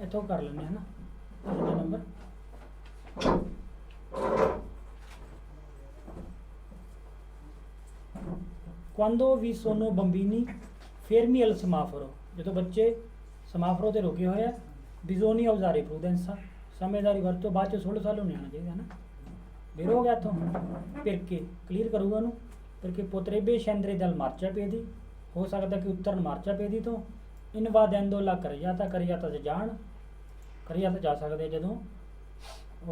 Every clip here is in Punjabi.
इतों कर लें है ना। तीजा number quando vi sono bambini fermi al semaforo, जो बच्चे समाफरो ते रुके हुए हैं, bisogna usare prudenza, समझदारी वरतो, बाद चो 16 साल होने आना चाहिए है ना। फिर हो गया तो perché क्लियर करूँगा नू, perché potrebbe scendere dal marciapiedi, हो सकता कि उतरन marciapiedi तो, invadendo la carriata से जान, carriata जा सकते जदों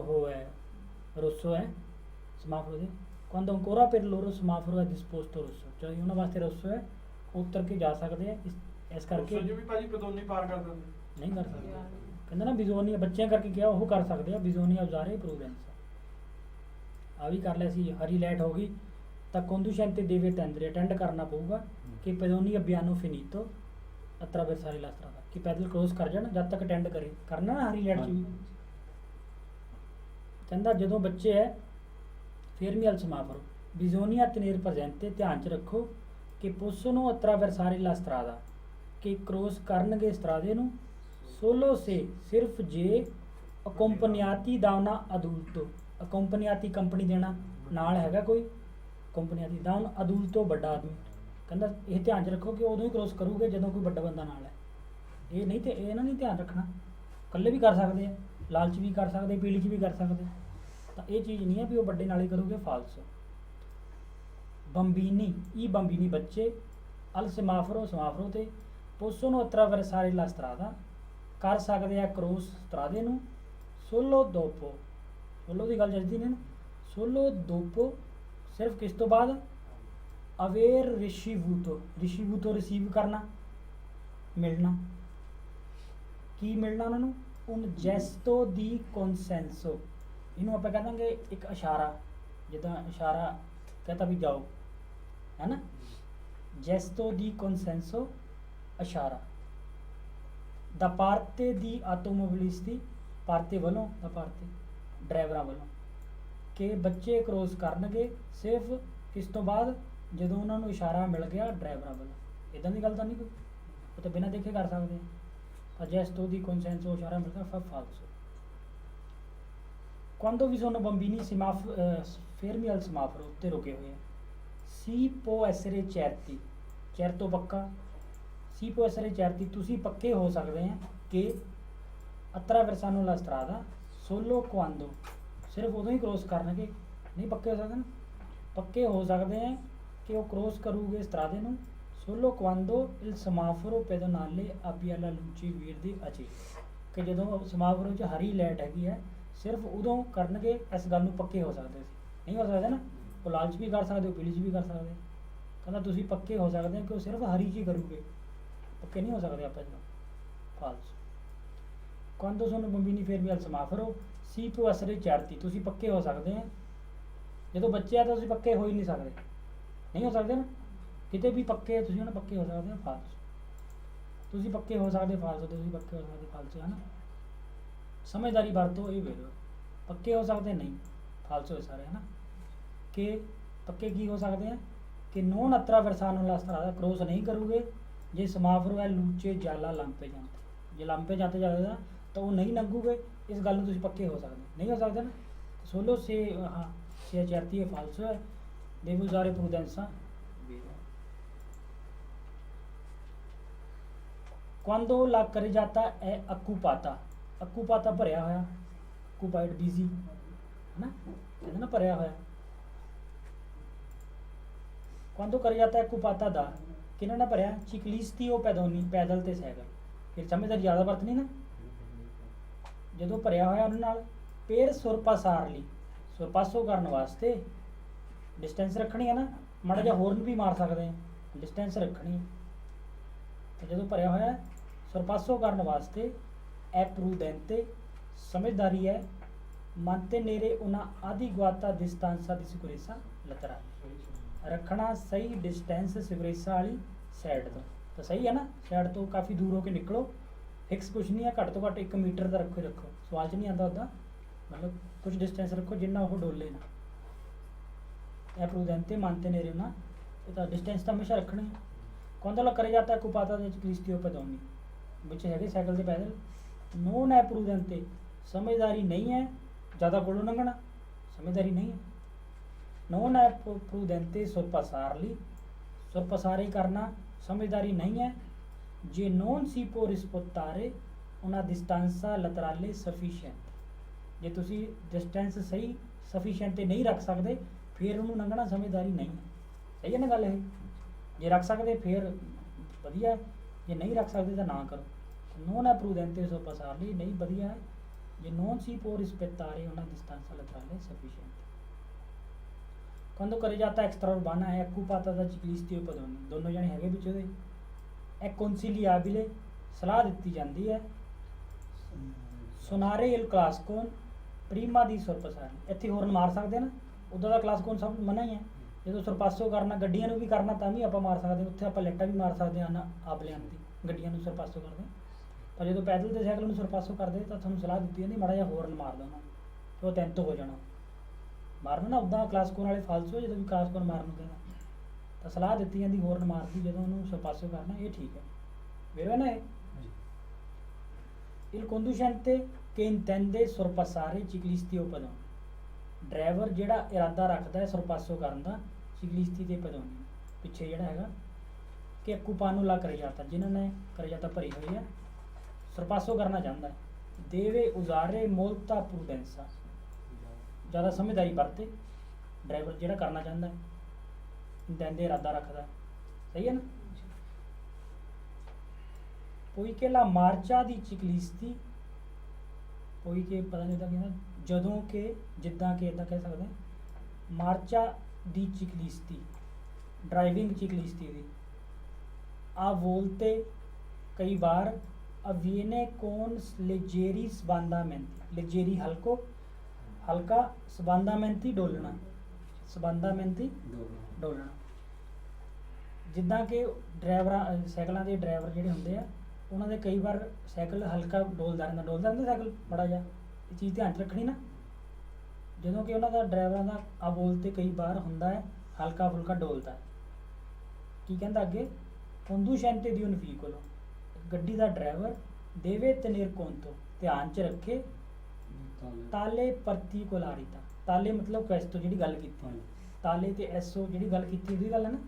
वो है रोसो है समाफरो दे, quando ancora per loro semaforo è disposto rosso, cioè ਉਹਨਾਂ ਵਾਸਤੇ rosso ਹੈ ਉਤਰ ਕੇ ਜਾ ਸਕਦੇ ਆ, ਇਸ ਕਰਕੇ ਜੋ ਵੀ ਭਾਜੀ ਪਦੋਨੀ ਪਾਰ ਕਰ ਦਿੰਦੇ ਨਹੀਂ ਕਰ ਸਕਦੇ। ਕਹਿੰਦਾ ਨਾ ਬਿਜ਼ੋਨੀਆ ਬੱਚਿਆਂ ਕਰਕੇ ਕਿਹਾ ਉਹ ਕਰ ਸਕਦੇ ਆ, ਬਿਜ਼ੋਨੀਆ ਉਜ਼ਾਰੇ ਪ੍ਰੂਡੈਂਸ ਆ ਵੀ ਕਰ ਲਿਆ ਸੀ। ਹਰੀ ਲਾਈਟ ਹੋ ਗਈ ਤਾਂ conducente deve tendere ਅਟੈਂਡ ਕਰਨਾ ਪਊਗਾ ਕਿ pedoni abbiano finito attraversare la strada, ਕਿ ਪੈਦਲ ਕ੍ਰੋਸ ਕਰ ਜਾਣ ਜਦ ਤੱਕ ਅਟੈਂਡ ਕਰੇ ਕਰਨਾ ਨਾ ਹਰੀ ਲਾਈਟ 'ਚ ਵੀ। ਕਹਿੰਦਾ ਜਦੋਂ ਬੱਚੇ ਹੈ fermi al semaforo bisogna tenere presente, ਧਿਆਨ 'ਚ ਰੱਖੋ ਕਿ possono attraversare la strada, ਕਿ ਕ੍ਰੋਸ ਕਰਨਗੇ ਸਟਰਾਦੇ ਨੂੰ solo se ਸਿਰਫ ਜੇ accompagnati da un adulto, accompagnati company ਦੇਣਾ ਨਾਲ ਹੈਗਾ ਕੋਈ, accompagnati da un adulto ਵੱਡਾ ਆਦਮੀ। ਕਹਿੰਦਾ ਇਹ ਧਿਆਨ 'ਚ ਰੱਖੋ ਕਿ ਉਦੋਂ ਹੀ ਕ੍ਰੋਸ ਕਰੂਗੇ ਜਦੋਂ ਕੋਈ ਵੱਡਾ ਬੰਦਾ ਨਾਲ ਹੈ, ਇਹ ਨਹੀਂ ਤੇ ਇਹਨਾਂ ਨਹੀਂ ਧਿਆਨ ਰੱਖਣਾ। ਇਕੱਲੇ ਵੀ ਕਰ ਸਕਦੇ ਆ, ਲਾਲ 'ਚ ਵੀ ਕਰ ਸਕਦੇ, ਪੀਲੀ 'ਚ ਵੀ ਕਰ ਸਕਦੇ, ਤਾਂ ਇਹ ਚੀਜ਼ ਨਹੀਂ ਹੈ ਵੀ ਉਹ ਵੱਡੇ ਨਾਲ ਹੀ ਕਰੂਗੇ, ਫਾਲਸੋ। ਬੰਬੀਨੀ ਈ ਬੰਬੀਨੀ ਬੱਚੇ ਅਲ ਸਮਾਫਰੋ ਸਮਾਫਰੋ ਤੇ possono attraversare la strada ਕਰ ਸਕਦੇ ਆ ਕ੍ਰੋਸ ਸਟਰਾਦੇ ਨੂੰ solo dopo, solo ਦੀ ਗੱਲ ਜਲਦੀ ਨੇ ਨਾ, solo dopo ਸਿਰਫ ਕਿਸ ਤੋਂ ਬਾਅਦ aver ricevuto, ricevuto ਰਿਸੀਵ ਕਰਨਾ, ਮਿਲਣਾ, ਕੀ ਮਿਲਣਾ ਉਹਨਾਂ ਨੂੰ un gesto di consenso, ਇਹਨੂੰ ਆਪਾਂ ਕਹਿ ਦਾਂਗੇ ਇੱਕ ਇਸ਼ਾਰਾ, ਜਿੱਦਾਂ ਇਸ਼ਾਰਾ ਕਹਤਾ ਵੀ ਜਾਓ ਹੈ ਨਾ, gesto di consenso ਇਸ਼ਾਰਾ da parte di automobilisti, parte ਵੱਲੋਂ da parte ਡਰਾਈਵਰਾਂ ਵੱਲੋਂ, ਕਿ ਬੱਚੇ ਕ੍ਰੋਸ ਕਰਨਗੇ ਸਿਰਫ ਕਿਸ ਤੋਂ ਬਾਅਦ ਜਦੋਂ ਉਹਨਾਂ ਨੂੰ ਇਸ਼ਾਰਾ ਮਿਲ ਗਿਆ ਡਰਾਈਵਰਾਂ ਵੱਲੋਂ। ਇੱਦਾਂ ਦੀ ਗੱਲ ਤਾਂ ਨਹੀਂ ਕੋਈ, ਉਹ ਤਾਂ ਬਿਨਾਂ ਦੇਖੇ ਕਰ ਸਕਦੇ ਆ। ਤਾਂ gesto di consenso ਇਸ਼ਾਰਾ ਮਿਲਦਾ fa falso। Quando vi sono bambini fermi al semaforo ਤੇ ਰੁਕੇ ਹੋਏ ਆ, si può essere certi, certo ਪੱਕਾ, si può essere certi ਤੁਸੀਂ ਪੱਕੇ ਹੋ ਸਕਦੇ ਆ ਕਿ attraversano la strada solo quando, ਸਿਰਫ ਉਦੋਂ ਹੀ ਕ੍ਰੋਸ ਕਰਨਗੇ, ਨਹੀਂ ਪੱਕੇ ਹੋ ਸਕਦੇ ਨਾ, ਪੱਕੇ ਹੋ ਸਕਦੇ ਆ ਕਿ ਉਹ ਕ੍ਰੋਸ ਕਰੂਗੇ ਸਟਰਾਦੇ ਨੂੰ solo quando il semaforo pedonale abbia la luce verde accesa, ਕਿ ਜਦੋਂ ਸਮਾਫਰੋ 'ਚ ਹਰੀ ਲਾਈਟ ਹੈਗੀ ਹੈ ਸਿਰਫ ਉਦੋਂ ਕਰਨਗੇ, ਇਸ ਗੱਲ ਨੂੰ ਪੱਕੇ ਹੋ ਸਕਦੇ ਸੀ, ਨਹੀਂ ਹੋ ਸਕਦੇ ਨਾ, ਉਹ ਲਾਲ 'ਚ ਵੀ ਕਰ ਸਕਦੇ, ਉਹ ਪੀਲੀ 'ਚ ਵੀ ਕਰ ਸਕਦੇ। ਕਹਿੰਦਾ ਤੁਸੀਂ ਪੱਕੇ ਹੋ ਸਕਦੇ ਆ ਕਿ ਉਹ ਸਿਰਫ ਹਰੀ 'ਚ ਹੀ ਕਰੂਗੇ, ਪੱਕੇ ਨਹੀਂ ਹੋ ਸਕਦੇ ਆਪਾਂ ਜਦੋਂ false. quando sono bambini fermi al semaforo si può essere certi, ਤੁਸੀਂ ਪੱਕੇ ਹੋ ਸਕਦੇ ਆ, ਜਦੋਂ ਬੱਚੇ ਆ ਤਾਂ ਤੁਸੀਂ ਪੱਕੇ ਹੋ ਹੀ ਨਹੀਂ ਸਕਦੇ, ਨਹੀਂ ਹੋ ਸਕਦੇ ਨਾ, ਕਿਤੇ ਵੀ ਪੱਕੇ ਤੁਸੀਂ ਉਹਨਾਂ ਪੱਕੇ ਹੋ ਸਕਦੇ ਹੋ ਫਾਲਸ, ਤੁਸੀਂ ਪੱਕੇ ਹੋ ਸਕਦੇ ਫਾਲਸ, ਤੁਸੀਂ ਪੱਕੇ ਹੋ ਸਕਦੇ ਫਾਲਸ ਹੈ ਨਾ। ਸਮਝਦਾਰੀ ਵਰਤੋ, ਇਹ ਵੇਖੋ ਪੱਕੇ ਹੋ ਸਕਦੇ ਨਹੀਂ ਫਾਲਸ ਹੋਏ ਸਾਰੇ ਹੈ ਨਾ। ਕਿ ਪੱਕੇ ਕੀ ਹੋ ਸਕਦੇ ਆ ਕਿ non attraversano la strada, cross ਨਹੀਂ ਕਰੂਗੇ ਜੇ ਸਮਾਫਰੋ ਹੈ ਲੂਚੇ ਜਾਲਾ ਲਾਂਪੇ ਜਾਂਦੇ, ਜੇ ਲਾਂਪੇ ਜਾਂਦੇ ਜਾਏਗਾ ਤਾਂ ਉਹ ਨਹੀਂ ਲੰਘੂਗੇ, ਇਸ ਗੱਲ ਨੂੰ ਤੁਸੀਂ ਪੱਕੇ ਹੋ ਸਕਦੇ, ਨਹੀਂ ਹੋ ਸਕਦੇ ਨਾ। ਸੋਲੋ ਸੇ ਹਾਂ ਸੇ certi è falso ਹੈ, devo usare prudenza, quando la carreggiata è occupata, occupata ਭਰਿਆ ਹੋਇਆ, occupied busy ਹੈ ਨਾ, ਕਹਿੰਦੇ ਨਾ ਭਰਿਆ ਹੋਇਆ। quando carreggiata è occupata da, ਕਿਹਨਾਂ ਨਾਲ ਭਰਿਆ, ciclisti o pedoni, ਪੈਦਲ ਤੇ ਸਾਈਕਲ, ਫਿਰ ਸਮਝਦਾਰ ਜ਼ਿਆਦਾ ਵਰਤਣੀ ਨਾ, ਜਦੋਂ ਭਰਿਆ ਹੋਇਆ ਉਹਨਾਂ ਨਾਲ। per sorpassarli, sorpasso ਕਰਨ ਵਾਸਤੇ ਡਿਸਟੈਂਸ ਰੱਖਣੀ ਹੈ ਨਾ, ਮਾੜਾ ਜਿਹਾ ਹੋਰਨ ਵੀ ਮਾਰ ਸਕਦੇ ਆ, ਡਿਸਟੈਂਸ ਰੱਖਣੀ। ਤੇ ਜਦੋਂ ਭਰਿਆ ਹੋਇਆ sorpasso ਕਰਨ ਵਾਸਤੇ è prudente, ਸਮਝਦਾਰੀ ਹੈ, mantenere una adeguata distanza di sicurezza laterale, ਰੱਖਣਾ ਸਹੀ ਡਿਸਟੈਂਸ ਸਿਗਰੇਸਾ ਵਾਲੀ ਸਾਈਡ ਤੋਂ, ਤਾਂ ਸਹੀ ਹੈ ਨਾ, ਸਾਈਡ ਤੋਂ ਕਾਫੀ ਦੂਰ ਹੋ ਕੇ ਨਿਕਲੋ, ਫਿਕਸ ਕੁਛ ਨਹੀਂ ਹੈ, ਘੱਟ ਤੋਂ ਘੱਟ 1 ਮੀਟਰ ਦਾ ਰੱਖੋ, ਸਵਾਲ 'ਚ ਨਹੀਂ ਆਉਂਦਾ ਉੱਦਾਂ, ਮਤਲਬ ਕੁਛ ਡਿਸਟੈਂਸ ਰੱਖੋ ਜਿੰਨਾ ਉਹ ਡੋਲੇ ਨਾ। ਇਹ prudente mantenere una, ਇਹ ਤਾਂ ਡਿਸਟੈਂਸ ਤਾਂ ਹਮੇਸ਼ਾ ਰੱਖਣੀ ਹੈ। quando la carreggiata è occupata da ciclisti o pedoni, ਵਿੱਚ ਹੈਗੇ ਸਾਈਕਲ ਤੇ ਪੈਦਲ, ਨੋਨ ਹੈ ਪ੍ਰੂਦੈਂਤੇ ਸਮਝਦਾਰੀ ਨਹੀਂ ਹੈ ਜ਼ਿਆਦਾ ਕੋਲੋਂ ਲੰਘਣਾ, ਸਮਝਦਾਰੀ ਨਹੀਂ ਹੈ। ਨੋਨ ਹੈ ਪ੍ਰੂਦੈਂਤੇ ਸੁਰਪਾਸਾਰਲੀ, ਸੁਰਪਾਸਾਰੀ ਕਰਨਾ ਸਮਝਦਾਰੀ ਨਹੀਂ ਹੈ। ਜੇ ਨੋਨ ਸੀ ਪੋ ਰਿਸਪੋਤਾਰੇ ਉਹਨਾਂ distanza laterale sufficiente, ਜੇ ਤੁਸੀਂ ਡਿਸਟੈਂਸ ਸਹੀ ਸਫੀਸ਼ੀਐਂਟ ਤੇ ਨਹੀਂ ਰੱਖ ਸਕਦੇ ਫਿਰ ਉਹਨੂੰ ਲੰਘਣਾ ਸਮਝਦਾਰੀ ਨਹੀਂ ਹੈ। ਸਹੀ ਹੈ ਨਾ ਗੱਲ ਇਹ? ਜੇ ਰੱਖ ਸਕਦੇ ਫਿਰ ਵਧੀਆ ਹੈ, ਜੇ ਨਹੀਂ ਰੱਖ ਸਕਦੇ ਤਾਂ ਨਾ ਕਰੋ। non è prudente sorpassarli, ਨਹੀਂ ਵਧੀਆ ਹੈ। ਜੇ non si può rispettare una distanza laterale sufficiente। quando carreggiata extra urbana è occupata da ciclisti o pedoni, ਦੋਨੋਂ ਜਣੇ ਹੈਗੇ ਵਿੱਚ ਉਹਦੇ। è consigliabile, ਸਲਾਹ ਦਿੱਤੀ ਜਾਂਦੀ ਹੈ। ਸੁਨਾਰੇ il classicon prima di sorpassare, ਇੱਥੇ ਹੋਰਨ ਮਾਰ ਸਕਦੇ ਨਾ, ਉੱਦਾਂ ਦਾ ਕਲਾਸਕੋਨ ਸਭ ਮਨਾ ਹੀ ਹੈ। ਜਦੋਂ ਸਰਪਾਸੋ ਕਰਨਾ ਗੱਡੀਆਂ ਨੂੰ ਵੀ ਕਰਨਾ ਤਾਂ ਵੀ ਆਪਾਂ ਮਾਰ ਸਕਦੇ, ਉੱਥੇ ਆਪਾਂ ਲੈਟਾਂ ਵੀ ਮਾਰ ਸਕਦੇ ਹਾਂ ਆਪਲਿਆਂ ਦੀ ਗੱਡੀਆਂ ਨੂੰ ਸਰਪਾਸੋ ਕਰਦੇ। ਪਰ ਜਦੋਂ ਪੈਦਲ ਤੇ ਸਾਈਕਲ ਨੂੰ ਸਰਪਾਸੋ ਕਰਦੇ ਤਾਂ ਤੁਹਾਨੂੰ ਸਲਾਹ ਦਿੱਤੀ ਜਾਂਦੀ ਮਾੜਾ ਜਿਹਾ ਹੋਰਨ ਮਾਰ ਦੋ ਨਾ, ਕਿ ਉਹ ਤਿੰਨ ਤੋਂ ਹੋ ਜਾਣਾ ਮਾਰਨਾ ਨਾ। ਉੱਦਾਂ ਕਲਾਸਕੋਨ ਵਾਲੇ ਫਾਲਸੋ ਜਦੋਂ ਵੀ ਕਲਾਸਕੋਨ ਮਾਰਨ ਨੂੰ ਕਹਿੰਦਾ ਤਾਂ ਸਲਾਹ ਦਿੱਤੀ ਜਾਂਦੀ ਹੋਰਨ ਮਾਰਦੀ ਜਦੋਂ ਉਹਨੂੰ ਸਰਪਾਸੋ ਕਰਨਾ। ਇਹ ਠੀਕ ਹੈ ਵੀਰੋ ਨਾ। ਇਹ il conducente che intende sorpassare ciclisti o pedoni, driver ਜਿਹੜਾ ਇਰਾਦਾ ਰੱਖਦਾ ਹੈ ਸਰਪਾਸੋ ਕਰਨ ਦਾ ਚਿਕਲਿਸਤੀ ਤੇ pedoni, ਪਿੱਛੇ ਜਿਹੜਾ ਹੈਗਾ ਕਿ ਅਕੂਪਾਨੋ ਲਾ ਕਰੇ ਜਾਂਦਾ, ਜਿਨ੍ਹਾਂ ਨੇ ਕਰੇ ਜਾਂਦਾ ਭਰੀ ਹੋਈ ਹੈ, ਸਰਪਾਸੋ ਕਰਨਾ ਚਾਹੁੰਦਾ ਹੈ। ਦੇਵੇ ਉਜ਼ਾਰੇ ਮੋਲਤਾ ਪ੍ਰੂਡੈਂਸਾ, ਜ਼ਿਆਦਾ ਸਮਝਦਾਰੀ ਵਰਤੇ ਡਰਾਈਵਰ ਜਿਹੜਾ ਕਰਨਾ ਚਾਹੁੰਦਾ ਹੈ, ਇੰਟੈਂਦੇ ਇਰਾਦਾ ਰੱਖਦਾ। ਸਹੀ ਹੈ ਨਾ। poiché la marcia di ciclisti, poiché ਪਤਾ ਨਹੀਂ ਉਹਦਾ ਕਹਿੰਦਾ ਜਦੋਂ ਕਿ, ਜਿੱਦਾਂ ਕਿ ਇੱਦਾਂ ਕਹਿ ਸਕਦੇ ਹਾਂ। ਮਾਰਚਾ ਦੀ ਚਿਕਲਿਸਤੀ, ਡਰਾਈਵਿੰਗ ਚਿਕਲਿਸਤੀ ਦੀ। ਆ ਵੋਲਤੇ ਕਈ ਵਾਰ avviene con leggeri sbandamenti, leggeri ਹਲਕਾ sbandamenti ਡੋਲਣਾ, sbandamenti ਡੋਲਣਾ। ਜਿੱਦਾਂ ਕਿ ਡਰਾਈਵਰਾਂ ਸਾਈਕਲਾਂ ਦੇ ਡਰਾਈਵਰ ਜਿਹੜੇ ਹੁੰਦੇ ਆ ਉਹਨਾਂ ਦੇ ਕਈ ਵਾਰ ਸਾਈਕਲ ਹਲਕਾ ਡੋਲਦਾ ਰਹਿੰਦਾ ਸਾਈਕਲ ਬੜਾ ਜਿਹਾ। ਇਹ ਚੀਜ਼ ਧਿਆਨ 'ਚ ਰੱਖਣੀ ਨਾ। ਜਦੋਂ ਕਿ ਉਹਨਾਂ ਦਾ ਡਰਾਈਵਰਾਂ ਦਾ ਆ ਬੋਲ ਤੇ ਕਈ ਵਾਰ ਹੁੰਦਾ ਹੈ ਹਲਕਾ ਫੁਲਕਾ ਡੋਲਦਾ। ਕੀ ਕਹਿੰਦਾ ਅੱਗੇ? conducente di un veicolo, ਗੱਡੀ ਦਾ ਡਰਾਈਵਰ ਦੇਵੇ ਤਨੇਰ conto, ਧਿਆਨ 'ਚ ਰੱਖੇ ਤਾਲੇ particolarietà, ਤਾਲੇ ਮਤਲਬ questo ਜਿਹੜੀ ਗੱਲ ਕੀਤੀ, ਤਾਲੇ ਤੇ ਐਸੋ ਜਿਹੜੀ ਗੱਲ ਕੀਤੀ ਉਹਦੀ ਗੱਲ ਹੈ ਨਾ।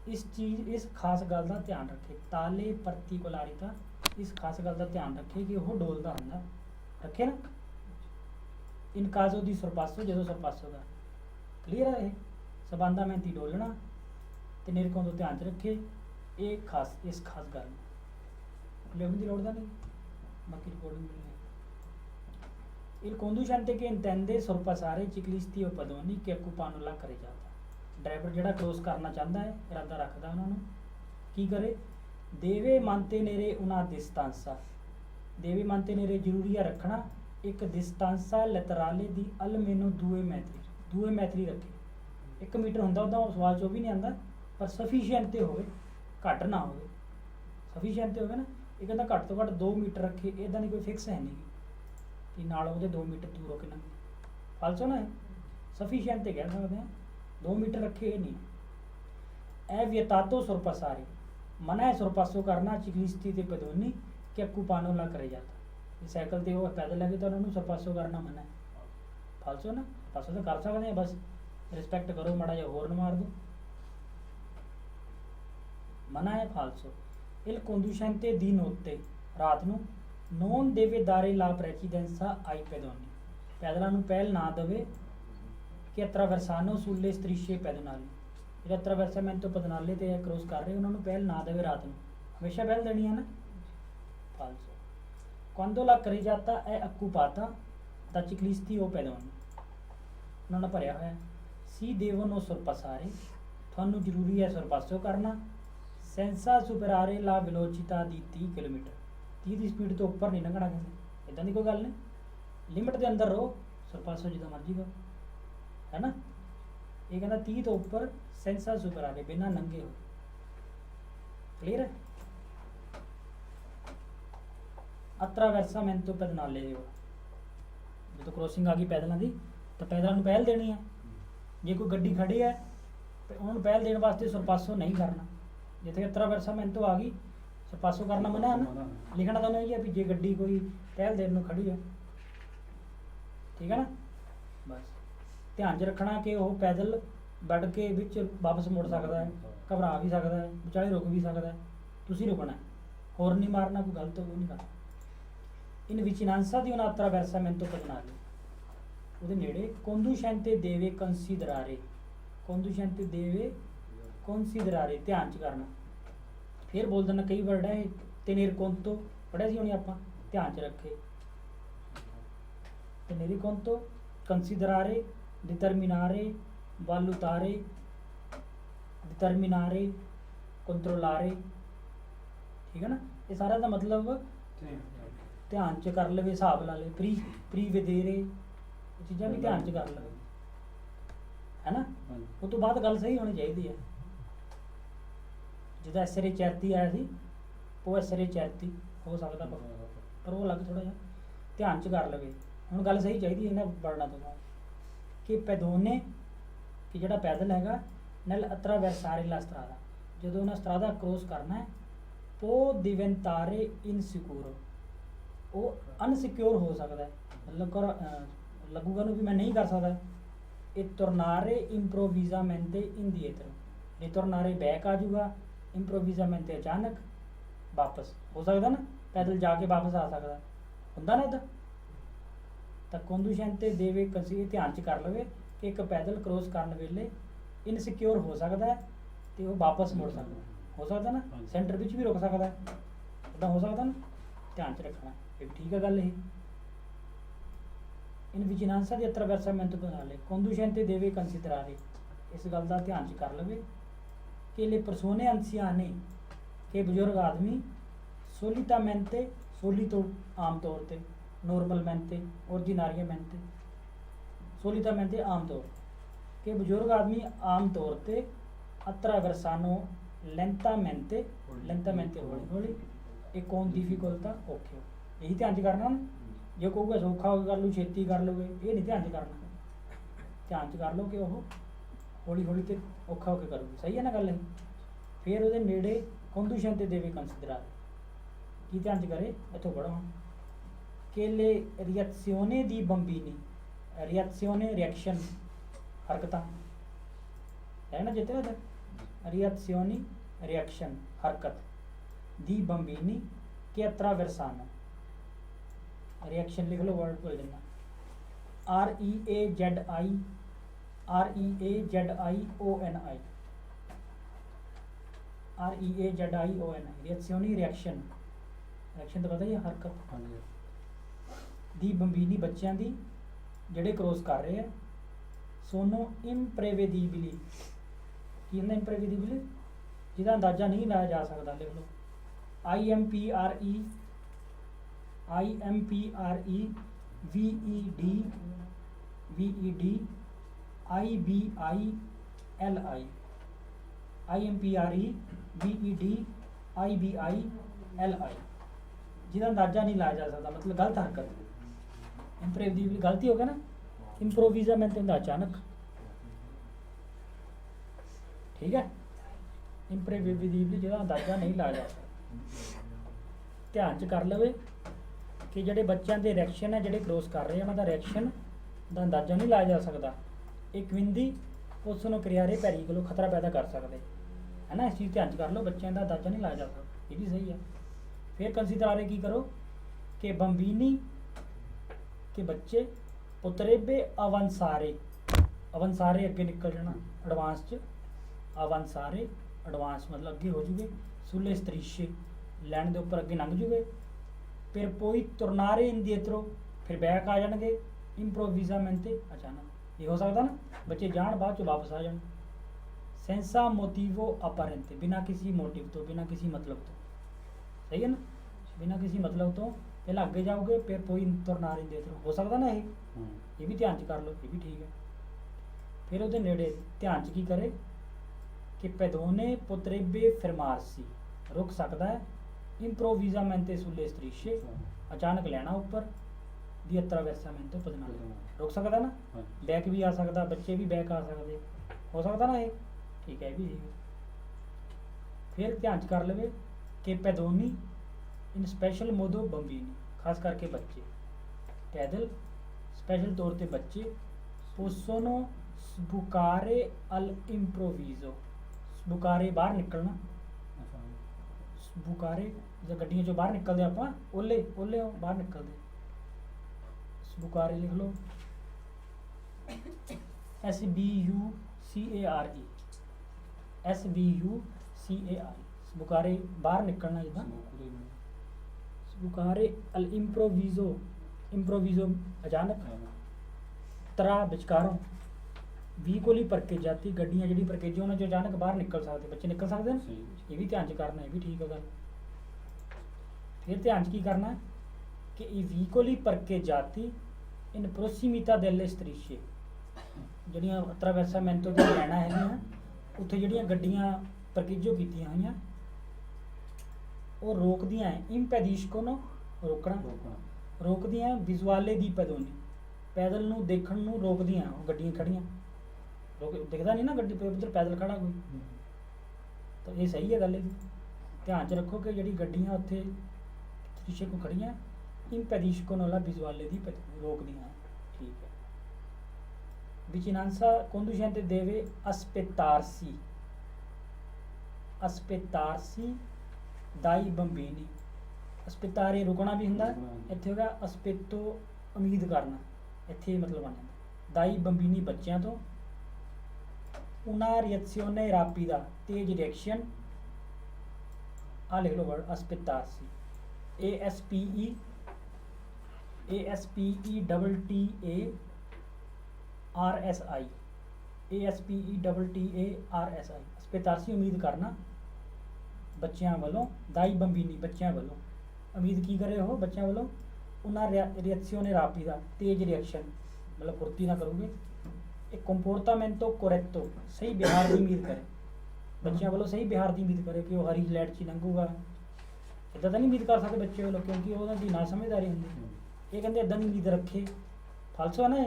ਇਸ ਚੀਜ਼ ਇਸ ਖਾਸ ਗੱਲ ਦਾ ਧਿਆਨ ਰੱਖੇ, ਤਾਲੇ particolarietà, ਇਸ ਖਾਸ ਗੱਲ ਦਾ ਧਿਆਨ ਰੱਖੇ ਕਿ ਉਹ ਡੋਲਦਾ ਹੁੰਦਾ, ਰੱਖੇ ਨਾ। ਇਨ ਕਾਜ਼ੋ ਦੀ ਸਰਪਾਸੋ, ਜਦੋਂ ਸਰਪਾਸੋ ਦਾ ਕਲੀਅਰ ਹੈ ਇਹ ਸਬੰਧਾਮੈਂਤੀ ਡੋਲਣਾ ਤੇ ਨਿਰਕੋਂ ਤੋਂ ਧਿਆਨ 'ਚ ਰੱਖੇ ਇਹ ਖਾਸ, ਇਸ ਖਾਸ ਗੱਲ ਨੂੰ ਲਿਖਣ ਦੀ ਲੋੜ ਦਾ ਨਹੀਂ, ਬਾਕੀ ਰਿਕਾਰਡਿੰਗ ਮਿਲਣੀ। Il conducente che intende sorpassare ciclisti o pedoni che occupano la carreggiata, driver ਜਿਹੜਾ ਕ੍ਰੋਸ ਕਰਨਾ ਚਾਹੁੰਦਾ ਹੈ ਇਰਾਦਾ ਰੱਖਦਾ ਉਹਨਾਂ ਨੂੰ ਕੀ ਕਰੇ? ਦੇਵੇ mantenere una distanza, ਦੇਵੇ mantenere ਜ਼ਰੂਰੀ ਹੈ ਰੱਖਣਾ, ਇੱਕ distanza laterale di almeno 2 metri, 2 metri ਰੱਖੇ। 1 ਮੀਟਰ ਹੁੰਦਾ ਉਹਦਾ ਸਵਾਲ 'ਚ ਉਹ ਵੀ ਨਹੀਂ ਆਉਂਦਾ, ਪਰ ਸਫੀਸ਼ੀਐਂਟ ਤੇ ਹੋਵੇ, ਘੱਟ ਨਾ ਹੋਵੇ। ਸਫੀਸ਼ੀਐਂਟ ਤੇ ਹੋਵੇ ਨਾ, ਇਹ ਕਹਿੰਦਾ ਘੱਟ ਤੋਂ ਘੱਟ 2 ਮੀਟਰ ਰੱਖੇ। ਇੱਦਾਂ ਦੀ ਕੋਈ ਫਿਕਸ ਹੈ ਨਹੀਂ ਕਿ ਨਾਲ ਉਹਦੇ 2 ਮੀਟਰ ਦੂਰ ਹੋ ਕੇ ਲੰਘੇ, ਫਾਲਸੋ ਨਾ ਹੈ। ਸਫੀਸ਼ੀਐਂਟ ਤੇ ਕਹਿ ਸਕਦੇ ਹਾਂ, 2 ਮੀਟਰ ਰੱਖੇ ਇਹ ਨਹੀਂ। ਇਹ ਵਿਅਤਾਤੋ ਸੁਰਪਾਸਾਰੀ, ਮਨਾ ਹੈ ਸੁਰਪਾਸੋ ਕਰਨਾ ਚਿਕਲਿਸਤੀ ਤੇ pedoni ਕਿ ਅਕੂਪਾਨੋ ਲਾ ਕਰੇ ਜਾਂਦਾ। ਇਹ ਸਾਈਕਲ ਤੇ ਉਹ ਪੈਦਲ ਲੱਗੇ ਤਾਂ ਉਹਨਾਂ ਨੂੰ ਸਰਪਾਸੋ ਕਰਨਾ ਮਨਾ ਹੈ, ਫਾਲਸੋ ਨਾ। ਪਾਸੋ ਤਾਂ ਕਰ ਸਕਦੇ ਆ, ਬਸ ਰਿਸਪੈਕਟ ਕਰੋ, ਮਾੜਾ ਜਿਹਾ ਹੋਰਨ ਮਾਰ ਦੋ, ਮਨਾ ਹੈ, ਫਾਲਸੋ। il conducente di notte, ਰਾਤ ਨੂੰ non deve dare la precedenza ai pedoni, ਪੈਦਲਾਂ ਨੂੰ ਪਹਿਲ ਨਾ ਦੇਵੇ ਕਿ attraversano sulle strisce pedonali, ਜਿਹੜੇ attraversamento pedonale ਤੇ ਕ੍ਰੋਸ ਕਰ ਰਹੇ ਉਹਨਾਂ ਨੂੰ ਪਹਿਲ ਨਾ ਦੇਵੇ ਰਾਤ ਨੂੰ, ਹਮੇਸ਼ਾ ਪਹਿਲ ਦੇਣੀ ਹੈ ਨਾ, ਫਾਲਸੋ। quando la carreggiata è occupata da ciclisti o pedoni, ਉਹਨਾਂ ਨਾਲ ਭਰਿਆ ਹੋਇਆ। si devono sorpassare, ਤੁਹਾਨੂੰ ਜ਼ਰੂਰੀ ਹੈ ਸਰਪਾਸੋ ਕਰਨਾ, senza superare la velocità di 30 kilometre, 30 ਦੀ ਸਪੀਡ ਤੋਂ ਉੱਪਰ ਨਹੀਂ ਲੰਘਣਾ ਕਿਸੇ, ਇੱਦਾਂ ਦੀ ਕੋਈ ਗੱਲ ਨਹੀਂ। ਲਿਮਿਟ ਦੇ ਅੰਦਰ ਰਹੋ, ਸਰਪਾਸੋ ਜਿੱਦਾਂ ਮਰਜ਼ੀ ਕਰੋ, ਹੈ ਨਾ। ਇਹ ਕਹਿੰਦਾ 30 ਤੋਂ ਉੱਪਰ senza superare, ਬਿਨਾਂ ਲੰਘੇ ਹੋ। ਕਲੀਅਰ ਹੈ। attraversamento pedonale, ਜਦੋਂ ਕ੍ਰੋਸਿੰਗ ਆ ਗਈ ਪੈਦਲਾਂ ਦੀ ਤਾਂ ਪੈਦਲਾਂ ਨੂੰ ਪਹਿਲ ਦੇਣੀ ਹੈ। ਜੇ ਕੋਈ ਗੱਡੀ ਖੜੀ ਹੈ ਤਾਂ ਉਹਨਾਂ ਨੂੰ ਪਹਿਲ ਦੇਣ ਵਾਸਤੇ ਸਰਪਾਸੋ ਨਹੀਂ ਕਰਨਾ। ਜਿੱਥੇ attraversamento ਆ ਗਈ ਅੱਛਾ ਪਾਸੋਂ ਕਰਨਾ ਮਨਾ ਹੈ ਨਾ, ਲਿਖਣਾ ਤਾਂ ਨਹੀਂ ਹੈ ਵੀ ਜੇ ਗੱਡੀ ਕੋਈ ਪਹਿਲ ਦੇਣ ਨੂੰ ਖੜੀ ਹੈ, ਠੀਕ ਹੈ ਨਾ। ਬਸ ਧਿਆਨ 'ਚ ਰੱਖਣਾ ਕਿ ਉਹ ਪੈਦਲ ਵੱਢ ਕੇ ਵਿੱਚ ਵਾਪਸ ਮੁੜ ਸਕਦਾ ਹੈ, ਘਬਰਾ ਵੀ ਸਕਦਾ ਹੈ, ਵਿਚਾਲੇ ਰੁਕ ਵੀ ਸਕਦਾ ਹੈ, ਤੁਸੀਂ ਰੁਕਣਾ ਹੈ, ਹੋਰ ਨਹੀਂ ਮਾਰਨਾ, ਕੋਈ ਗਲਤ ਉਹ ਨਹੀਂ ਕਰਨਾ। ਇਨ ਵਿਚਿਨਾਂਸਾ ਦੀ un'altra versamento pedonale, ਉਹਦੇ ਨੇੜੇ conducente deve considerare, conducente deve considerare, ਧਿਆਨ 'ਚ ਕਰਨਾ। ਫਿਰ ਬੋਲ ਦੇਣਾ ਕਈ ਵਰਡ ਹੈ ਇਹ, tenere conto ਪੜ੍ਹਿਆ ਸੀ ਹੁਣੇ ਆਪਾਂ, ਧਿਆਨ 'ਚ ਰੱਖੇ, tenere conto, considerare, determinare, valutare, determinare, controllare, ਠੀਕ ਹੈ ਨਾ। ਇਹ ਸਾਰਾ ਦਾ ਮਤਲਬ ਧਿਆਨ 'ਚ ਕਰ ਲਵੇ, ਹਿਸਾਬ ਲਾ ਲਵੇ, ਪ੍ਰੀਵੇਦੇਰੇ, ਇਹ ਚੀਜ਼ਾਂ ਵੀ ਧਿਆਨ 'ਚ ਕਰ ਲਵੇ, ਹੈ ਨਾ। ਉਹ ਤੋਂ ਬਾਅਦ ਗੱਲ ਸਹੀ ਹੋਣੀ ਚਾਹੀਦੀ ਹੈ। ਜਿੱਦਾਂ ਐਸਰੇ ਚੈਰਤੀ ਆਇਆ ਸੀ, ਉਹ ਐਸਰੇ ਚੈਰਤੀ ਹੋ ਸਕਦਾ ਪਰ ਉਹ ਅਲੱਗ ਥੋੜ੍ਹਾ ਜਿਹਾ ਧਿਆਨ 'ਚ ਕਰ ਲਵੇ। ਹੁਣ ਗੱਲ ਸਹੀ ਚਾਹੀਦੀ ਹੈ ਇਹਨਾਂ ਵਰਡਾਂ ਤੋਂ ਬਾਅਦ ਕਿ ਪੈਦੋਨੇ, ਕਿ ਜਿਹੜਾ ਪੈਦਲ ਹੈਗਾ, ਨਲ attraversare la strada, ਜਦੋਂ ਉਹਨਾਂ ਸਟਰਾਦਾ ਕ੍ਰੋਸ ਕਰਨਾ ਹੈ, può diventare insicuro, ਉਹ ਅਨਸਿਕਿਉਰ ਹੋ ਸਕਦਾ ਹੈ, ਮਤਲਬ ਲੱਗੂਗਾ ਨੂੰ ਵੀ ਮੈਂ ਨਹੀਂ ਕਰ ਸਕਦਾ। e tornare improvvisamente indietro, ritornare back आ जाऊगा, improvvisamente अचानक वापस हो सकता ना, पैदल जाके वापस आ सकता ਹੁੰਦਾ ਨਾ ਇੱਦਾਂ। ਤਾਂ conducente deve considerare, ਧਿਆਨ 'ਚ ਕਰ ਲਵੇ ਕਿ ਇੱਕ ਪੈਦਲ ਕ੍ਰੋਸ ਕਰਨ ਵੇਲੇ ਇਨਸਿਕਿਉਰ ਹੋ ਸਕਦਾ ਹੈ ਤੇ ਉਹ ਵਾਪਸ ਮੁੜ ਸਕਦਾ, ਹੋ ਸਕਦਾ ਨਾ, ਸੈਂਟਰ ਵਿੱਚ ਵੀ ਰੁਕ ਸਕਦਾ, ਇੱਦਾਂ ਹੋ ਸਕਦਾ ਨਾ, ਧਿਆਨ 'ਚ ਰੱਖਣਾ। ਇਹ ਵੀ ਠੀਕ ਹੈ ਗੱਲ ਇਹ। ਇਨ ਵਿਜੀਨਾਂਸਾ ਦੀ attraversamento pedonale, conducente deve considerare, ਇਸ ਗੱਲ ਦਾ ਧਿਆਨ 'ਚ ਕਰ ਲਵੇ ਕਿ le persone anziane, ਕਿ ਬਜ਼ੁਰਗ ਆਦਮੀ solitamente, solito ਆਮ ਤੌਰ ਤੇ, normalmente, ordinariamente, solitamente ਆਮ ਤੌਰ ਕਿ ਬਜ਼ੁਰਗ ਆਦਮੀ ਆਮ ਤੌਰ ਤੇ attraversano lentamente, lentamente ਹੌਲੀ ਹੌਲੀ, e con difficoltà, ਔਖੇ, ਇਹੀ ਧਿਆਨ 'ਚ ਕਰਨਾ ਨਾ। ਜੇ ਕਹੂਗਾ ਸੌਖਾ ਹੋ ਕੇ ਕਰ ਲੂ, ਛੇਤੀ ਕਰ ਲਓਗੇ, ਇਹ ਨਹੀਂ ਧਿਆਨ 'ਚ ਕਰਨਾ। ਧਿਆਨ 'ਚ ਕਰ ਲਓ ਕਿ ਉਹ ਹੌਲੀ ਹੌਲੀ ਤੇ ਔਖਾ ਹੋ ਕੇ ਕਰੂਗੀ, ਸਹੀ ਹੈ ਨਾ ਗੱਲ ਇਹ। ਫਿਰ ਉਹਦੇ ਨੇੜੇ conducente deve considerare, ਕੀ ਧਿਆਨ 'ਚ ਕਰੇ, ਇੱਥੋਂ ਪੜ੍ਹੋ ਹੁਣ ਕਿ le reazione di bambini, reazione reaction, ਹਰਕਤਾਂ ਹੈ ਨਾ ਜਿੱਤੇ ਨਾ, reazioni ਰਿਐਕਸ਼ਨ ਹਰਕਤ, ਦੀ ਬੰਬੀਨੀ ਕਿ attraversano, ਰਿਐਕਸ਼ਨ ਲਿਖ ਲਓ, ਵਰਡ ਭੁੱਲ ਜਾਣਾ, REAZI, REAZIONI, REAZIONI, ਰਿਐਕਸ਼ਨੀ ਰਿਐਕਸ਼ਨ, ਰਿਐਕਸ਼ਨ ਤਾਂ ਪਤਾ ਹੀ ਹੈ, ਹਰਕਤ। ਦੀ ਬੰਬੀਨੀ ਬੱਚਿਆਂ ਦੀ ਜਿਹੜੇ ਕ੍ਰੋਸ ਕਰ ਰਹੇ ਆ, sono imprevedibili, ਕੀ ਹੁੰਦਾ imprevedibili, ਜਿਹਦਾ ਅੰਦਾਜ਼ਾ ਨਹੀਂ ਲਾਇਆ ਜਾ ਸਕਦਾ, ਲਿਖ ਲਓ IMPREVEDVEDI, ਜਿਹਦਾ ਅੰਦਾਜ਼ਾ ਨਹੀਂ ਲਾਇਆ ਜਾ ਸਕਦਾ, ਮਤਲਬ ਗਲਤ ਹਰਕਤ। imprevedibili ਗਲਤੀ ਹੋ ਗਿਆ ਨਾ, improvvisamente ਹੁੰਦਾ ਅਚਾਨਕ, ਠੀਕ ਹੈ। imprevedibili ਜਿਹਦਾ ਅੰਦਾਜ਼ਾ ਨਹੀਂ ਲਾਇਆ ਜਾ ਸਕਦਾ। ਧਿਆਨ 'ਚ ਕਰ ਲਵੇ ਕਿ ਜਿਹੜੇ ਬੱਚਿਆਂ ਦੇ ਰਿਐਕਸ਼ਨ ਹੈ, ਜਿਹੜੇ ਕ੍ਰੋਸ ਕਰ ਰਹੇ ਆ, ਉਹਨਾਂ ਦਾ ਰਿਐਕਸ਼ਨ ਦਾ ਅੰਦਾਜ਼ਾ ਨਹੀਂ ਲਾਇਆ ਜਾ ਸਕਦਾ। ਇਹ ਕਵਿੰਦੀ ਉਸ ਨੂੰ ਕਰਿਆਰੇ ਪੈਰੀਕਲੋ, ਖਤਰਾ ਪੈਦਾ ਕਰ ਸਕਦੇ, ਹੈ ਨਾ। ਇਸ ਚੀਜ਼ ਧਿਆਨ 'ਚ ਕਰ ਲਓ, ਬੱਚਿਆਂ ਦਾ ਅੰਦਾਜ਼ਾ ਨਹੀਂ ਲਾਇਆ ਜਾ ਸਕਦਾ, ਇਹ ਵੀ ਸਹੀ ਹੈ। ਫਿਰ ਕੰਸੀਡਰਾਰੇ ਕੀ ਕਰੋ ਕਿ ਬੰਬੀਨੀ, ਕਿ ਬੱਚੇ, ਪੁੱਤਰੇਬੇ ਅਵੰਸਾਰੇ, ਅਵੰਸਾਰੇ ਅੱਗੇ ਨਿਕਲ ਜਾਣਾ, ਐਡਵਾਂਸ 'ਚ, ਅਵੰਸਾਰੇ ਐਡਵਾਂਸ ਮਤਲਬ ਅੱਗੇ ਹੋ ਜੂਗੇ, ਸੁਲੇ ਸਤਰੀਸ਼ੇ ਲੈਣ ਦੇ ਉੱਪਰ ਅੱਗੇ ਲੰਘ ਜੂਗੇ। ਫਿਰ ਪoi tornare indietro, ਫਿਰ ਬੈਕ ਆ ਜਾਣਗੇ, improvvisamente ਅਚਾਨਕ, ਇਹ ਹੋ ਸਕਦਾ ਨਾ, ਬੱਚੇ ਜਾਣ ਬਾਅਦ 'ਚ ਵਾਪਸ ਆ ਜਾਣ। senza motivo apparente, ਬਿਨਾਂ ਕਿਸੇ ਮੋਟਿਵ ਤੋਂ, ਬਿਨਾਂ ਕਿਸੇ ਮਤਲਬ ਤੋਂ, ਸਹੀ ਹੈ ਨਾ, ਬਿਨਾਂ ਕਿਸੇ ਮਤਲਬ ਤੋਂ ਪਹਿਲਾਂ ਅੱਗੇ ਜਾਓਗੇ, ਫਿਰ poi tornare indietro, ਹੋ ਸਕਦਾ ਨਾ ਇਹ ਵੀ ਧਿਆਨ 'ਚ ਕਰ ਲਓ, ਇਹ ਵੀ ਠੀਕ ਹੈ। ਫਿਰ ਉਹਦੇ ਨੇੜੇ ਧਿਆਨ 'ਚ ਕੀ ਕਰੇ ਕਿ pedone potrebbe fermarsi, ਰੁਕ ਸਕਦਾ ਹੈ, improvvisamente sulle strisce, ਅਚਾਨਕ ਲੈਣਾ ਉੱਪਰ, ਦੀ attraversamento pedonale, ਰੁਕ ਸਕਦਾ ਨਾ, ਬੈਕ ਵੀ ਆ ਸਕਦਾ, ਬੱਚੇ ਵੀ ਬੈਕ ਆ ਸਕਦੇ, ਹੋ ਸਕਦਾ ਨਾ ਇਹ, ਠੀਕ ਹੈ, ਇਹ ਵੀ ਠੀਕ ਹੈ। ਫਿਰ ਧਿਆਨ 'ਚ ਕਰ ਲਵੇ che pedoni in special modo bambini, खास करके बच्चे पैदल स्पेशल तौर पे बच्चे possono sbucare all'improvviso, sbucare बाहर निकलना, sbucare जब गड्डियों चों बाहर निकलते ਆਪਾਂ ओले ओले बाहर निकलते, sbucare लिख लो SBUCARE SBUCARE sbucare बाहर निकलना जिदा sbucare all'improvviso, improvviso अचानक, त्रा विचकारों ਵੀਕੋਲੀ ਪਰਕੇਜਾਤੀ ਗੱਡੀਆਂ ਜਿਹੜੀ ਪਰਕੇਜੀ ਉਹਨਾਂ ਚੋਂ ਅਚਾਨਕ ਬਾਹਰ ਨਿਕਲ ਸਕਦੇ, ਬੱਚੇ ਨਿਕਲ ਸਕਦੇ ਨੇ, ਇਹ ਵੀ ਧਿਆਨ 'ਚ ਕਰਨਾ, ਇਹ ਵੀ ਠੀਕ ਹੈ ਗੱਲ। ਫਿਰ ਧਿਆਨ 'ਚ ਕੀ ਕਰਨਾ ਕਿ ਇਹ ਵੀਕੋਲੀ ਪਰਕੇਜਾਤੀ ਇਨ ਪ੍ਰੋਸੀਮੀਤਾ delle strisce, ਜਿਹੜੀਆਂ attraversamento ਦੀਆਂ ਲੈਣਾ ਹੈਗੀਆਂ ਉੱਥੇ ਜਿਹੜੀਆਂ ਗੱਡੀਆਂ ਪਰਕੇਜੋ ਕੀਤੀਆਂ ਹੋਈਆਂ ਉਹ ਰੋਕਦੀਆਂ ਹੈ, impediscono ਰੋਕਦੀਆਂ ਵਿਜ਼ੁਆਲੇ ਦੀ ਪੈਦੋਨੀ, ਪੈਦਲ ਨੂੰ ਦੇਖਣ ਨੂੰ ਰੋਕਦੀਆਂ ਉਹ ਗੱਡੀਆਂ ਖੜੀਆਂ, ਦਿਖਦਾ ਨਹੀਂ ਨਾ ਗੱਡੀ ਉੱਧਰ ਪੈਦਲ ਖੜਾ ਕੋਈ, ਤਾਂ ਇਹ ਸਹੀ ਹੈ ਗੱਲ ਇਹਦੀ। ਧਿਆਨ 'ਚ ਰੱਖੋ ਕਿ ਜਿਹੜੀ ਗੱਡੀਆਂ ਉੱਥੇ ਸ਼ੀਸ਼ੇ ਕੋ ਖੜੀਆਂ impediscono la visuale di ਰੋਕਦੀਆਂ, ਠੀਕ ਹੈ। vicinanza conducente deve aspettarsi dai bambini, aspettare ਰੁਕਣਾ ਵੀ ਹੁੰਦਾ, ਇੱਥੇ ਹੋਗਾ aspetto ਉਮੀਦ ਕਰਨਾ, ਇੱਥੇ ਮਤਲਬ ਬਣ ਜਾਂਦਾ dai bambini ਬੱਚਿਆਂ ਤੋਂ, una reazione rapida तेज रिएक्शन, आ लिख लो वर्ड aspettarsi ASPETTARSI aspettarsi उम्मीद करना बच्चों वालों, दाई बंबीनी बच्चों वालों उम्मीद की करे हो बच्चों वालों, una reazione rapida तेज रिएक्शन मतलब फुर्ती ना करोगे, एक कंपोर्टामेंटो कोरेक्टो सही व्यवहार की उम्मीद करे, बच्चों वालों सही व्यवहार की उम्मीद करे कि वो हरी लाइट च लंघूगा, इदा तो नहीं उम्मीद कर सकते बच्चे वालों क्योंकि उन्होंने ना समझदारी होंगी, ये कहते इदा नहीं उम्मीद रखे, फालसो है ना,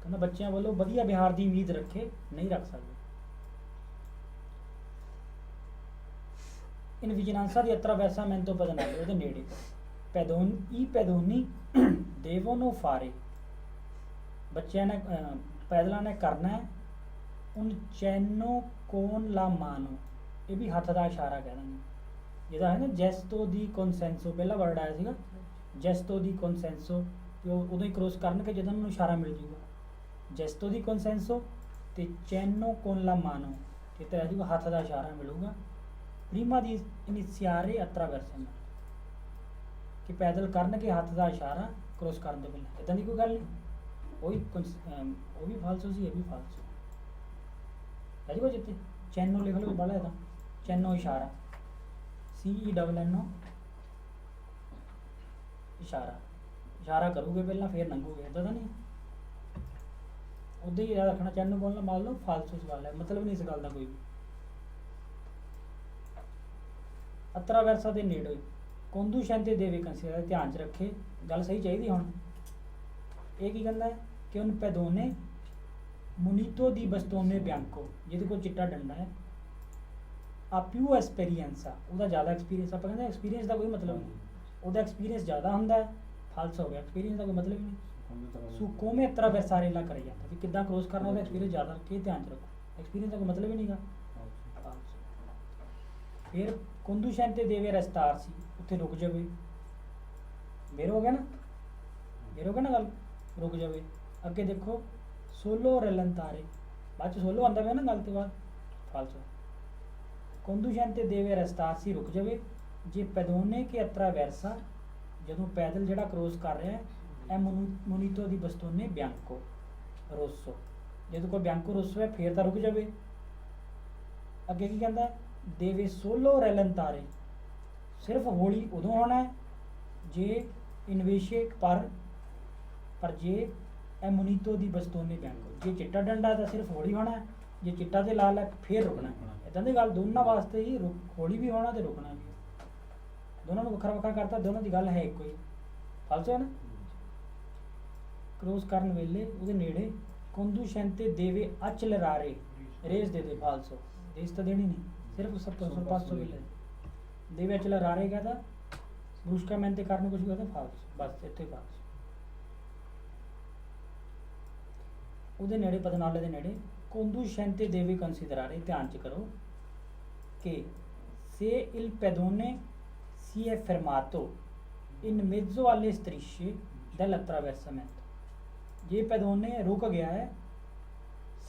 कहना बच्चों वालों वधिया व्यवहार की उम्मीद रखे नहीं रख सकते। इन विजिलेंसा di attraversamento pedonale ਉਹਦੇ ਨੇੜੇ pedoni devono fare, बच्चों ने पैदलों ने करना है उन चैनो कौन ला मानो, ये भी हथ का इशारा कह देंगे, जिदा है ना जेस्टो दी कॉन्सेंसो, पहला वर्ड आया सीगा जेस्टो दी कॉन्सेंसो, तो उदों ही क्रॉस करनगे जदों उन्होंने इशारा मिल जूगा, जेस्टो दी कॉन्सेंसो ते चैनो कौन ला मानो, इत्थे आ जूगा हथ का इशारा मिलूगा, प्रीमा दी इनिशियारे attraversamento कि पैदल करनगे हथ का इशारा क्रॉस करन दे पहले, इदां दी कोई गल नहीं, वो भी फालसो सी, ये भी फालसो है जी। जितने चैनो लिख लो बड़ा है, चैनो इशारा CENNO इशारा करोगे पहला फिर लंघोगे, इदा तो नहीं उदा ही याद रखना, चैनो बोलना मान लो फालसो सवाल है, मतलब नहीं इस गल का कोई भी। attraversa दे नेड़े conducente deve considerare, ध्यान च रखे गल सही चाहिए हुण, ये की कहना है कि उन पैदोने मुनीतो दी बस्तोने बियांको, जिहदे कोल चिट्टा डंडा है, आ पिू एस्पीरियंसा उहदा ज़्यादा एक्सपीरियंस, आप कहते एक्सपीरियंस का कोई मतलब नहीं, उहदा एक्सपीरियंस ज़्यादा हुंदा है, फालस हो गया, एक्सपीरियंस का कोई मतलब ही नहीं, सु कोमे attraversare ला करे जाता कि किद्दां क्रॉस करना, उहदा एक्सपीरियंस ज़्यादा, कि ध्यान च रखो एक्सपीरियंस का कोई मतलब ही नहीं गा। फिर conducente deve restarsi, उत्थे रुक जावे, मेरे हो गया ना गल, रुक जावे। अगे देखो सोलो रलंतारे, बाद सोलो आंदा पिया ना गल तो बाद फालसो, conducente deve restarsi रुक जावे, जे pedone के attraversa जदों पैदल जिहड़ा क्रॉस कर रहा है, ए मुनीतो दी बस्तोने बियांको रोसो, जदों कोई बियांको रोसो है फिर तो रुक जावे। अगे की कहंदा देवे सोलो रलंतारे, सिर्फ हौली उदों होना है जे इन्वेशे पर जे ए मुनीतो दी बस्तोने बियांको, जे चिट्टा डंडा तो सिर्फ हौली होना है, जे चिट्टा ते लाल है फिर रुकना है, इदां दी गल दोनों वास्ते ही हौली भी होना तो रुकना भी, दोनों को वखरा वखरा करता, दोनों की गल है एक ही, फालसो है ना। क्रॉस करन वेले उहदे नेड़े conducente deve accelerare, रेस दे दे, फालसो रेस तो देनी नहीं, सिर्फ सब पासों वेले ਦੇ ਵਿੱਚ ਲਰਾਰੇ ਕਹਦਾ bruscamente ਕਰਨ ਕੁਝ ਕਹਦਾ ਫਾਲਸ, ਬਸ ਇੱਥੇ ਫਾਲਸ। ਉਹਦੇ ਨੇੜੇ ਪਦਨਾਲੇ ਦੇ ਨੇੜੇ conducente deve considerare, ਧਿਆਨ ਚ ਕਰੋ ਕਿ se il pedone si è fermato in mezzo alle strisce dell'attraversamento, ਜੇ ਪੈਦੋਨੇ ਰੁਕ ਗਿਆ ਹੈ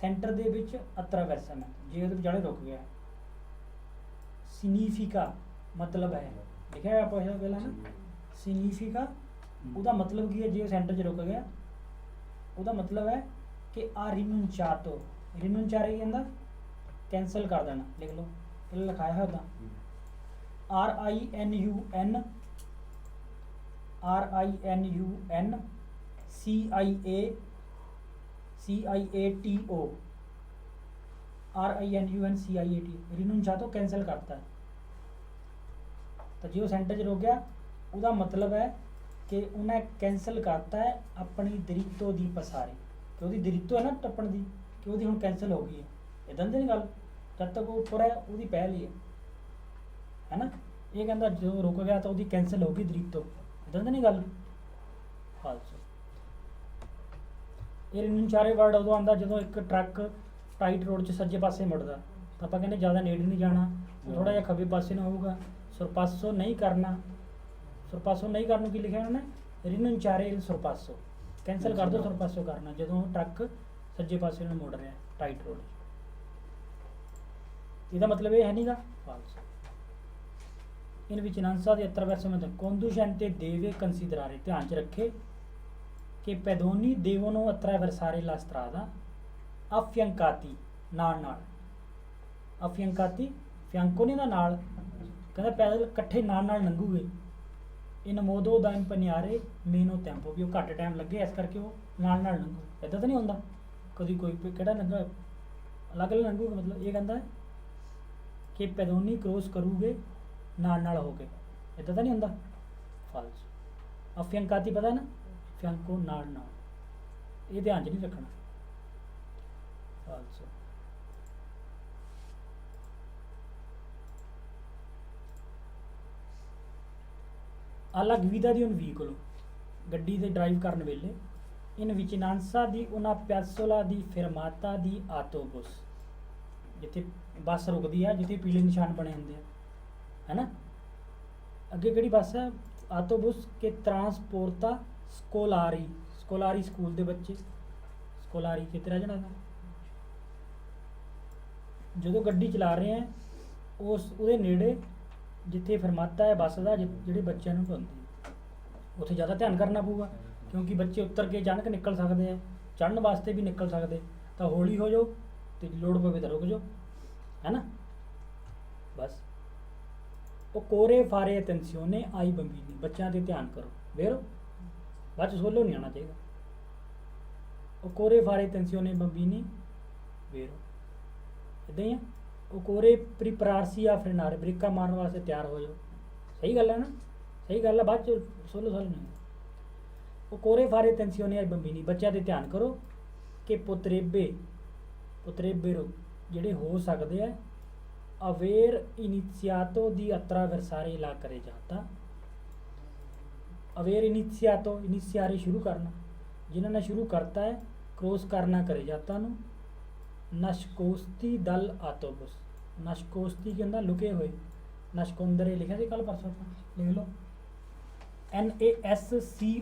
ਸੈਂਟਰ ਦੇ ਵਿੱਚ attraversamento, ਜੇ ਉਹਦੇ ਵਿਚਾਲੇ ਰੁਕ ਗਿਆ significa ਮਤਲਬ ਹੈ, ਲਿਖਿਆ ਆਪਾਂ ਇਹ ਪਹਿਲਾਂ ਨਾ significa, ਉਹਦਾ ਮਤਲਬ ਕੀ ਹੈ ਜੇ ਉਹ ਸੈਂਟਰ 'ਚ ਰੁਕ ਗਿਆ, ਉਹਦਾ ਮਤਲਬ ਹੈ ਕਿ ਆ rinunciato, rinunciare ਕੀ ਹੁੰਦਾ ਕੈਂਸਲ ਕਰ ਦੇਣਾ, ਲਿਖ ਲਓ ਇਹ ਲਿਖਾਇਆ ਹੈ ਉਹਦਾ RINUNCIATO रिनुnciato कैंसिल करता है। तो जो सेंटर च रुक गया ਉਹਦਾ ਮਤਲਬ ਹੈ ਕਿ ਉਹਨੇ ਕੈਂਸਲ ਕਰਤਾ ਹੈ ਆਪਣੀ ਦਰਿਤੋ ਦੀ ਪਸਾਰੀ, ਕਿ ਉਹਦੀ ਦਰਿਤੋ ਹੈ ਨਾ ਟੱਪਣ ਦੀ, ਕਿ ਉਹਦੀ ਹੁਣ ਕੈਂਸਲ ਹੋ ਗਈ ਹੈ। ਇਦਾਂ ਦੀ ਨਹੀਂ ਗੱਲ, ਜਦ ਤੱਕ ਉਹ ਉੱਪਰ ਹੈ ਉਹਦੀ ਪਹਿਲ ਹੀ ਹੈ ਨਾ। ਇਹ ਕਹਿੰਦਾ ਜਦੋਂ ਰੁਕ ਗਿਆ ਤਾਂ ਉਹਦੀ ਕੈਂਸਲ ਹੋ ਗਈ ਦਰਿਤੋ, ਇਦਾਂ ਦੀ ਨਹੀਂ ਗੱਲ, ਫਾਲਸ। ਇਹ ਰਿਨੁnciare ਵਰਡ ਉਦੋਂ ਆਉਂਦਾ ਜਦੋਂ ਇੱਕ ਟਰੱਕ ਟਾਈਟ ਰੋਡ 'ਚ ਸੱਜੇ ਪਾਸੇ ਮੁੜਦਾ, ਤਾਂ ਆਪਾਂ ਕਹਿੰਦੇ ਜ਼ਿਆਦਾ ਨੇੜੇ ਨਹੀਂ ਜਾਣਾ, ਥੋੜਾ ਜਿਹਾ ਖੱਬੇ ਪਾਸੇ ਨੂੰ ਹੋਊਗਾ। ਸੁਰਪਾਸੋ ਨਹੀਂ ਕਰਨਾ, ਸੁਰਪਾਸੋ ਨਹੀਂ ਕਰਨ ਨੂੰ ਕੀ ਲਿਖਿਆ ਉਹਨੇ ਰਿਨੁnciare il sorpasso, ਕੈਂਸਲ ਕਰ ਦਿਓ ਸੁਰਪਾਸੋ ਕਰਨਾ ਜਦੋਂ ਟਰੱਕ ਸੱਜੇ ਪਾਸੇ ਨੂੰ ਮੁੜ ਰਿਹਾ ਟਾਈਟ ਰੋਡ 'ਚ। ਇਹਦਾ ਮਤਲਬ ਇਹ ਹੈ ਨਹੀਂਗਾ, false. in vicinanza di attraversamento conducente deve considerare, ਧਿਆਨ 'ਚ ਰੱਖੇ ਕਿ pedoni devono attraversare la strada affiancati, ਨਾਲ ਨਾਲ, affiancati fianco ਨਹੀਂ ਦਾ ਨਾਲ, ਕਹਿੰਦਾ ਪੈਦਲ ਇਕੱਠੇ ਨਾਲ ਨਾਲ ਲੰਘੂਗੇ। in modo da impegnare meno tempo, ਵੀ ਉਹ ਘੱਟ ਟਾਈਮ ਲੱਗੇ ਇਸ ਕਰਕੇ ਉਹ ਨਾਲ ਨਾਲ ਲੰਘੂ। ਇੱਦਾਂ ਤਾਂ ਨਹੀਂ ਹੁੰਦਾ ਕਦੀ ਕੋਈ ਕਿਹੜਾ ਲੰਘਾ ਅਲੱਗ ਅਲੱਗ ਲੰਘੂਗਾ, ਮਤਲਬ ਇਹ ਕਹਿੰਦਾ ਕਿ ਪੈਦੋਨੀ ਕ੍ਰੋਸ ਕਰੂਗੇ ਨਾਲ ਨਾਲ ਹੋ ਕੇ, ਇੱਦਾਂ ਤਾਂ ਨਹੀਂ ਹੁੰਦਾ, ਫਾਲਸ। ਅਫਿਅੰਕਾਤੀ ਪਤਾ ਨਾ, ਫਿਆਂਕੋ ਨਾਲ ਨਾਲ, ਇਹ ਧਿਆਨ 'ਚ ਨਹੀਂ ਰੱਖਣਾ, false. alla guida di un veicolo, ਗੱਡੀ ਦੇ ਡਰਾਈਵ ਕਰਨ ਵੇਲੇ in vicinanza di una piazzola di fermata di autobus, ਜਿੱਥੇ ਬੱਸ ਰੁਕਦੀ ਹੈ, ਜਿੱਥੇ ਪੀਲੇ ਨਿਸ਼ਾਨ ਬਣੇ ਹੁੰਦੇ ਆ, ਹੈ ਨਾ। ਅੱਗੇ ਕਿਹੜੀ ਬੱਸ ਹੈ, ਆਟੋਬੁਸ ਕੇ ਟਰਾਂਸਪੋਰਟਾ ਸਕੋਲਾਰੀ, ਸਕੋਲਾਰੀ ਸਕੂਲ ਦੇ ਬੱਚੇ, ਸਕੋਲਾਰੀ ਕਿਤੇ ਰਹਿ ਜਾਣਾ। ਜਦੋਂ ਗੱਡੀ ਚਲਾ ਰਹੇ ਆ ਉਹਦੇ ਨੇੜੇ ਜਿੱਥੇ ਫਰਮਾਤਾ ਹੈ ਬੱਸ ਦਾ, ਜਿਹੜੇ ਬੱਚਿਆਂ ਨੂੰ ਢੁੰਦੀ, ਉੱਥੇ ਜ਼ਿਆਦਾ ਧਿਆਨ ਕਰਨਾ ਪਊਗਾ, ਕਿਉਂਕਿ ਬੱਚੇ ਉੱਤਰ ਕੇ ਅਚਾਨਕ ਨਿਕਲ ਸਕਦੇ ਆ, ਚੜ੍ਹਨ ਵਾਸਤੇ ਵੀ ਨਿਕਲ ਸਕਦੇ, ਤਾਂ ਹੌਲੀ ਹੋ ਜਾਓ ਤੇ ਲੋੜ ਪਵੇ ਤਾਂ ਰੁਕ ਜਾਓ, ਹੈ ਨਾ, ਬਸ। occorre fare attenzione ai bambini, ਬੱਚਿਆਂ ਤੇ ਧਿਆਨ ਕਰੋ, vero, ਬਾਅਦ 'ਚ ਸੋਲੋ ਨਹੀਂ ਆਉਣਾ ਚਾਹੀਦਾ। occorre fare attenzione ai bambini, vero, ਇੱਦਾਂ ਹੀ ਆ। occorre prepararsi a frenare, ਬ੍ਰੇਕਾਂ ਮਾਰਨ ਵਾਸਤੇ ਤਿਆਰ ਹੋ ਜਾਓ, ਸਹੀ ਗੱਲ ਹੈ ਨਾ, ਸਹੀ ਗੱਲ ਹੈ, ਬਾਅਦ 'ਚ ਸੋਲੋ ਨਹੀਂ। occorre fare attenzione ai bambini, ਬੱਚਿਆਂ ਤੇ ਧਿਆਨ ਕਰੋ ਕਿ potrebbero ਜਿਹੜੇ ਹੋ ਸਕਦੇ ਆ aver iniziato di attraversare la carreggiata, aver iniziato, iniziare ਸ਼ੁਰੂ ਕਰਨਾ, ਜਿਨ੍ਹਾਂ ਨੇ ਸ਼ੁਰੂ ਕਰਤਾ ਹੈ ਕ੍ਰੋਸ ਕਰਨਾ carreggiata ਨੂੰ। nascosti dal autobus, nascosti ਕੀ ਹੁੰਦਾ ਲੁਕੇ ਹੋਏ, nascondere ਲਿਖਿਆ ਸੀ ਕੱਲ ਪਰਸੋਂ ਆਪਾਂ, ਲਿਖ ਲਓ NASCOSTI,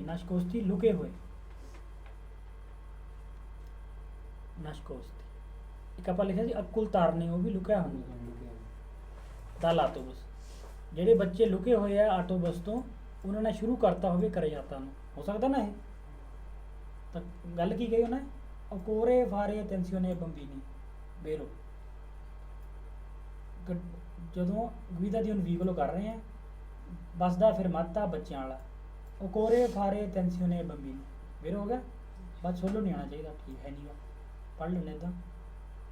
nascosti ਲੁਕੇ ਹੋਏ, nascosti। ਇੱਕ ਆਪਾਂ ਲਿਖਿਆ ਸੀ occultarne, ਉਹ ਵੀ ਲੁਕਿਆ ਹੁੰਦਾ, dal autobus, ਜਿਹੜੇ ਬੱਚੇ ਲੁਕੇ ਹੋਏ ਆ ਆਟੋਬਸ ਤੋਂ, ਉਹਨਾਂ ਨੇ ਸ਼ੁਰੂ ਕਰਤਾ ਹੋਵੇ carreggiata ਨੂੰ, ਹੋ ਸਕਦਾ ਨਾ ਇਹ। ਤਾਂ ਗੱਲ ਕੀ ਕਹੀ ਉਹਨੇ, occorre fare attenzione ai bambini, vero, ਜਦੋਂ guida di un veicolo ਕਰ ਰਹੇ ਆ, ਬੱਸ ਦਾ ਫਰਮਾਤਾ ਬੱਚਿਆਂ ਵਾਲਾ, occorre fare attenzione ai bambini, vero ਹੋ ਗਿਆ, ਬਸ ਸੋਲੋ ਨਹੀਂ ਆਉਣਾ ਚਾਹੀਦਾ, ਠੀਕ ਹੈ ਨਹੀਂਗਾ, ਪੜ੍ਹ ਲੈਣੇ ਤਾਂ।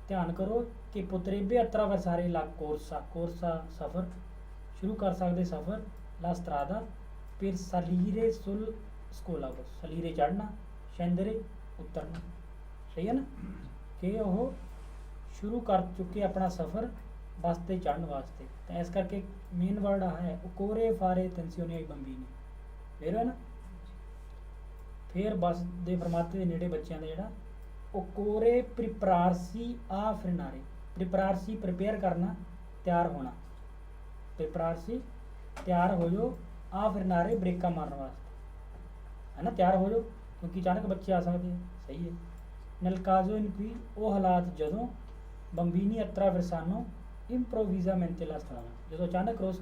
ਧਿਆਨ ਕਰੋ ਕਿ potrebbe attraversare la corsa, corsa ਸਫ਼ਰ, ਸ਼ੁਰੂ ਕਰ ਸਕਦੇ ਸਫ਼ਰ, la strada per salire sul scolabus, salire ਚੜ੍ਹਨਾ, scendere ਉਤਰਨਾ, ਸਹੀ ਹੈ ਨਾ, ਕਿ ਉਹ ਸ਼ੁਰੂ ਕਰ ਚੁੱਕੇ ਆਪਣਾ ਸਫ਼ਰ ਬੱਸ ਤੇ ਚੜ੍ਹਨ ਵਾਸਤੇ। ਤਾਂ ਇਸ ਕਰਕੇ ਮੇਨ ਵਰਡ ਆ ਹੈ ਓਕੋਰੇ ਫਾਰੇ ਅਟੈਂਸੀone ai bambini। ਕਲੀਅਰ ਹੈ ਨਾ। ਫਿਰ ਬੱਸ ਦੇ ਫਰਮਾਤੇ ਦੇ ਨੇੜੇ ਬੱਚਿਆਂ ਦਾ ਜਿਹੜਾ ਓਕੋਰੇ ਪ੍ਰਿਪਰਾਰਸੀ ਆ ਫਰਨਾਰੇ। ਪ੍ਰਿਪਰਾਰਸੀ ਪ੍ਰਿਪੇਅਰ ਕਰਨਾ, ਤਿਆਰ ਹੋਣਾ। ਪ੍ਰਿਪਰਾਰਸੀ ਤਿਆਰ ਹੋ ਜਾਓ, ਆ ਫਰਨਾਰੇ ਬ੍ਰੇਕਾਂ ਮਾਰਨ ਵਾਸਤੇ, ਹੈ ਨਾ, ਤਿਆਰ ਹੋ ਜਾਓ ਕਿਉਂਕਿ ਅਚਾਨਕ ਬੱਚੇ ਆ ਸਕਦੇ ਆ। ਸਹੀ ਹੈ। ਨਲਕਾਜ਼ੋ ਇਨ ਕੀ ਉਹ ਹਾਲਾਤ ਜਦੋਂ ਬੰਬੀਨੀ ਅਤਰਾ ਵਰਸਾਨੋ ਇੰਪਰੋਵੀਜ਼ਾ ਮੈਂਤੇ ਲਾ ਸਟਰਾਣਾ, ਜਦੋਂ ਅਚਾਨਕ ਕ੍ਰੋਸ